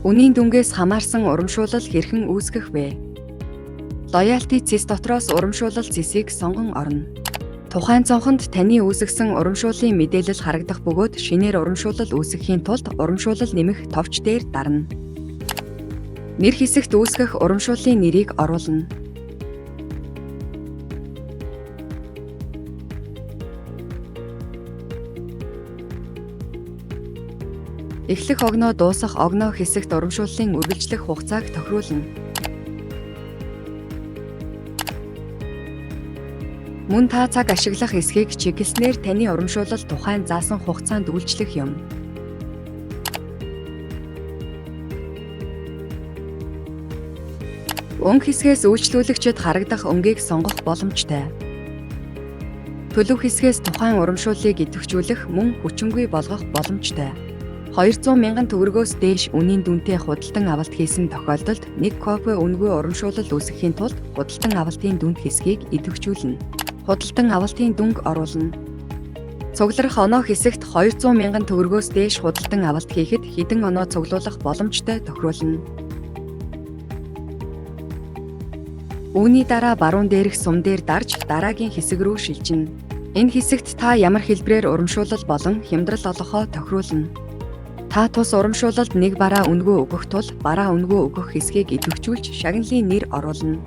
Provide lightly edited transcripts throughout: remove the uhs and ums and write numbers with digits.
Үнийн дүнгээс хамаарсан урамшуулал хэрхэн үүсгэх вэ? Лоялти цэс дотроос урамшуулал цэсийг сонгон орно. Тухайн цонхонд таны үүсгэсэн урамшууллын мэдээлэл харагдах бөгөөд шинээр урамшуулал үүсгэхийн тулд урамшуулал нэмэх товч дээр дарна. Нэр хэсэгт үүсгэх урамшууллын нэрийг оруулна. Эхлэх огноо дуусах огноо хэсэгт урамшууллын үргэлжлэх хугацааг тохируулна. Мөн та цаг ашиглах эсхийг чиглэснээр таны урамшуулал тухайн заасан хугацаанд үйлчлэх юм. Өнгө хэсгээс үйлчлүүлэгчид харагдах өнгийг сонгох боломжтой. Төлөв хэсгээс тухайн урамшууллыг идэвхжүүлэх мөн хүчингүй болгох боломжтой. 200 мянган төгрөгөөс дээш үнийн дүнтэй худалдан авалт хийсэн тохиолдолд нэг копи үнэгүй урамшуулал үүсгэхийн тулд худалдан авалтын дүнд хэсгийг идэвхжүүлнэ. Худалдан авалтын дүнг оруулна. Цугларах оноо хэсэгт 200 мянган төгрөгөөс дээш худалдан авалт хийхэд хэдэн оноо цуглуулах боломжтой тохируулна. Үүний дараа баруун дээрх сум дээр дарж дараагийн хэсэг рүү шилжинэ. Энэ хэсэгт та ямар хэлбэрээр урамшуулал болон хямдрал олгохоо тохируулна. Та тус урамшуулалд нэг бараа үнэгүй өгөх тул бараа үнэгүй өгөх хэсгийг идэвхжүүлж шагналын нэр оруулна.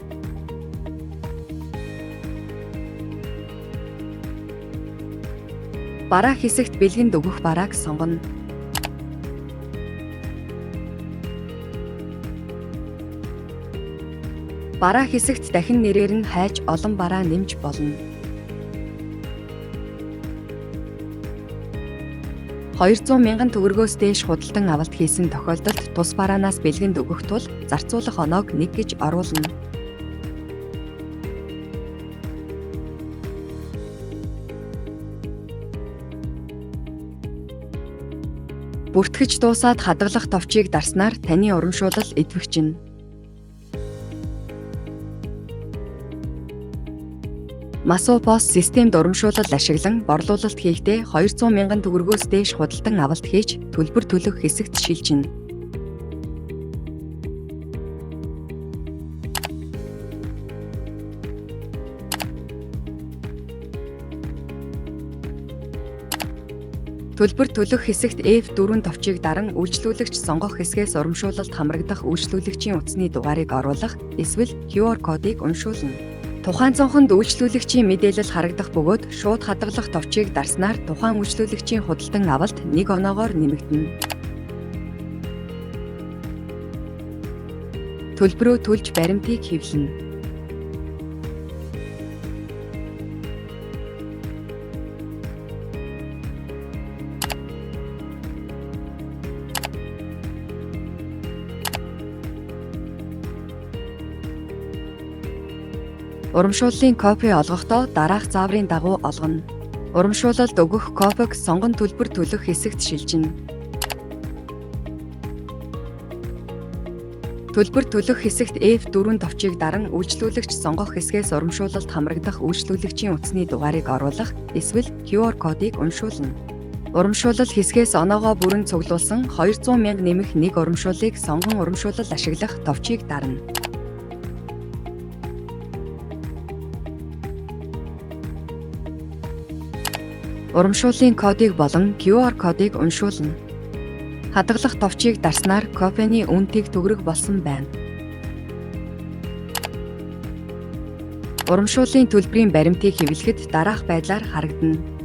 Бараа хэсэгт бэлгэнд өгөх барааг сонгоно. Бараа хэсэгт дахин нэрээр нь хайж олон бараа нэмж болно. 200 мянган төгрөгөөс дээш худалдан авалт хийсэн тохиолдолд тус бараанаас бэлгэнд өгөх тул зарцуулах оноог 1 гэж оруулна. Бүртгэж дуусаад хадгалах товчийг дарснаар таны урамшуулал идэвхжинэ. Масупос системд урамшуулал ашиглан борлуулалт хийхдээ 200 мянган төгрөгөөс дээш худалдан авалт хийж төлбөр төлөх хэсэгт шилжинэ. Төлбөр төлөх хэсэгт F4 товчийг даран үйлчлүүлэгч сонгох хэсгээс урамшуулалт хамрагдах үйлчлүүлэгчийн утасны дугаарыг оруулах эсвэл QR кодыг уншуулна. Тухайн цонхонд үйлчлүүлэгчийн мэдээлэл харагдах бөгөөд шууд хадгалах товчийг дарснаар тухайн үйлчлүүлэгчийн худалдан авалт 1 оноогоор нэмэгдэнэ. Төлбөрөө төлж баримтыг хэвлэнэ. Урамшууллын копи олгохдоо дараах зааврын дагуу олгоно. Урамшуулалд өгөх копиг сонгон төлбөр төлөх хэсэгт шилжинэ. Төлбөр төлөх хэсэгт F4 товчийг даран үйлчлүүлэгч сонгох хэсгээс урамшуулалт хамрагдах үйлчлүүлэгчийн утасны дугаарыг оруулах эсвэл QR кодыг уншуулна. Урамшуулал хэсгээс оноогоо бүрэн цуглуулсан 200 мянга нэмэх нэг урамшууллыг сонгон урамшуулал ашиглах товчийг дарна. Урамшууллын кодыг болон QR кодыг уншуулна. Хадгалах товчийг дарснаар копины үнэтэйг төгрөг болсон байна. Урамшууллын төлбөрийн баримтыг хэвлэхэд дараах байдлаар харагдана.